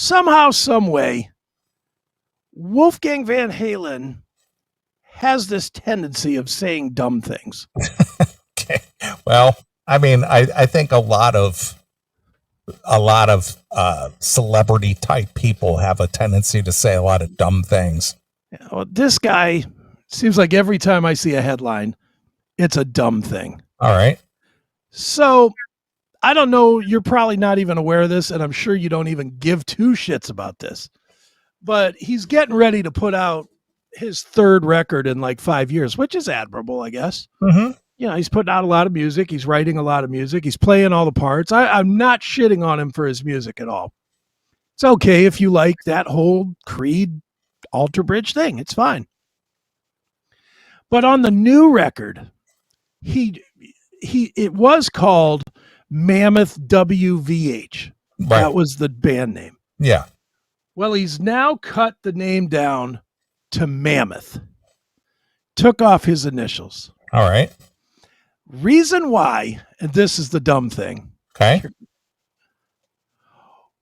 somehow, some way, Wolfgang Van Halen has this tendency of saying dumb things. Okay. Well, I mean, I think a lot of celebrity type people have a tendency to say a lot of dumb things. Well, this guy seems like every time I see a headline, it's a dumb thing. All right. So I don't know. You're probably not even aware of this, and I'm sure you don't even give two shits about this. But he's getting ready to put out his third record in like 5 years, which is admirable, I guess. Mm-hmm. You know, he's putting out a lot of music. He's writing a lot of music. He's playing all the parts. I'm not shitting on him for his music at all. It's okay if you like that whole Creed Alter Bridge thing. It's fine. But on the new record, it was called Mammoth WVH. Right. That was the band name. Yeah. Well, he's now cut the name down to Mammoth. Took off his initials. All right. Reason why, and this is the dumb thing. Okay.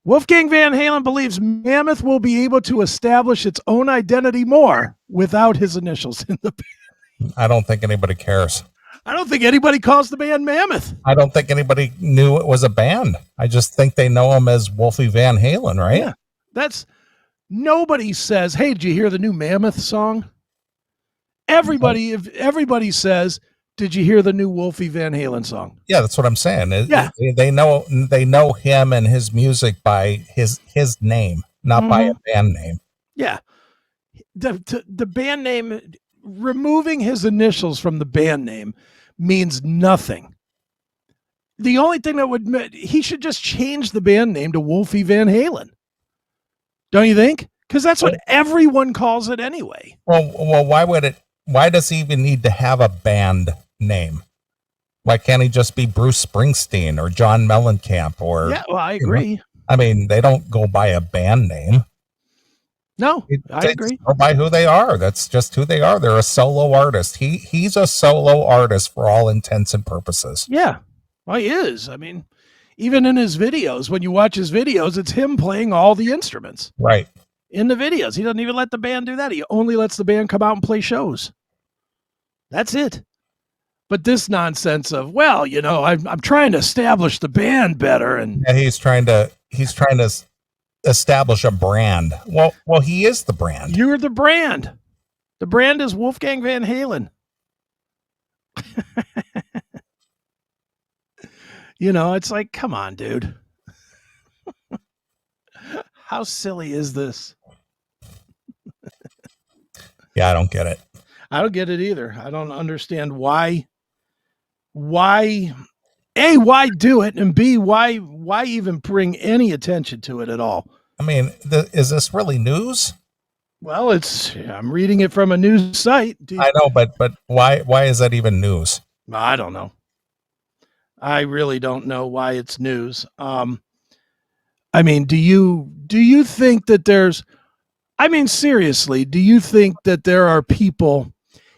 Wolfgang Van Halen believes Mammoth will be able to establish its own identity more without his initials in the band. I don't think anybody cares. I don't think anybody calls the band Mammoth. I don't think anybody knew it was a band. I just think they know him as Wolfie Van Halen, right? Yeah. Nobody says, hey, did you hear the new Mammoth song? If everybody says, did you hear the new Wolfie Van Halen song? Yeah, that's what I'm saying. Yeah. They know him and his music by his name, not by a band name. Yeah. The band name, removing his initials from the band name means nothing. The only thing that he should just change the band name to Wolfie Van Halen. Don't you think? Because that's what everyone calls it anyway. Well, why does he even need to have a band name? Why can't he just be Bruce Springsteen or John Mellencamp or? Yeah, well, I agree. I mean, they don't go by a band name. No, I agree. Go by who they are. That's just who they are. They're a solo artist. He's a solo artist for all intents and purposes. Yeah, well, he is. I mean, even in his videos, when you watch his videos, it's him playing all the instruments. Right. In the videos. He doesn't even let the band do that. He only lets the band come out and play shows. That's it. But this nonsense of, well, you know, I'm trying to establish the band better, and yeah, he's trying to establish a brand. Well, he is the brand. You're the brand. The brand is Wolfgang Van Halen. You know, it's like, come on, dude. How silly is this? Yeah, I don't get it. I don't get it either. I don't understand why A, why do it? And B, why even bring any attention to it at all? I mean, is this really news? Well, I'm reading it from a news site. I know, but why is that even news? I don't know. I really don't know why it's news. I mean, do you think that seriously, do you think that there are people,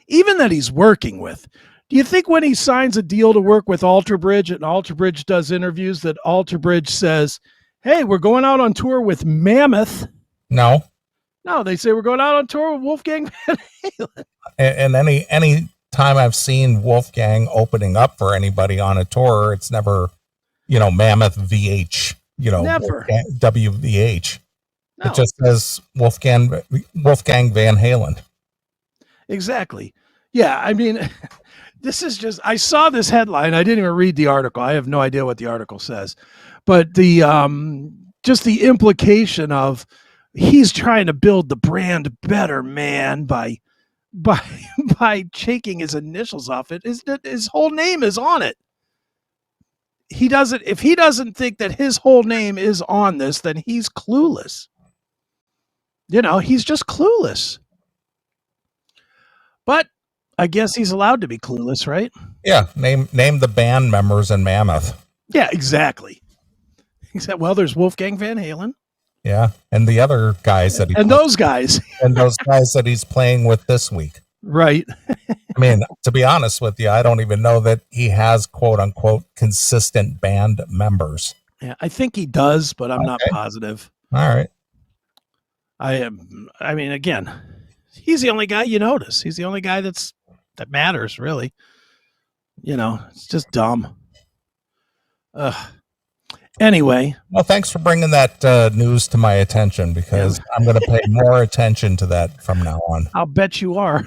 even that he's working with, do you think when he signs a deal to work with Alter Bridge and Alter Bridge does interviews that Alter Bridge says, hey, we're going out on tour with Mammoth? No, they say we're going out on tour with Wolfgang Van Halen. And any time I've seen Wolfgang opening up for anybody on a tour, it's never, Mammoth VH, never WVH. No. It just says Wolfgang Van Halen. Exactly. Yeah, I mean, this is just, I saw this headline. I didn't even read the article. I have no idea what the article says. But the just the implication of he's trying to build the brand better, man, by taking his initials off it. His whole name is on it. If he doesn't think that his whole name is on this, then he's clueless. He's just clueless. But I guess he's allowed to be clueless, right? Yeah, name the band members in Mammoth. Yeah, exactly. Well, there's Wolfgang Van Halen. Yeah, and the other guys that those guys that he's playing with this week. Right. I mean, to be honest with you, I don't even know that he has quote unquote consistent band members. Yeah, I think he does, but I'm not positive. All right. I mean, again, he's the only guy you notice. He's the only guy that matters, really. It's just dumb. Anyway. Well, thanks for bringing that news to my attention, because I'm going to pay more attention to that from now on. I'll bet you are.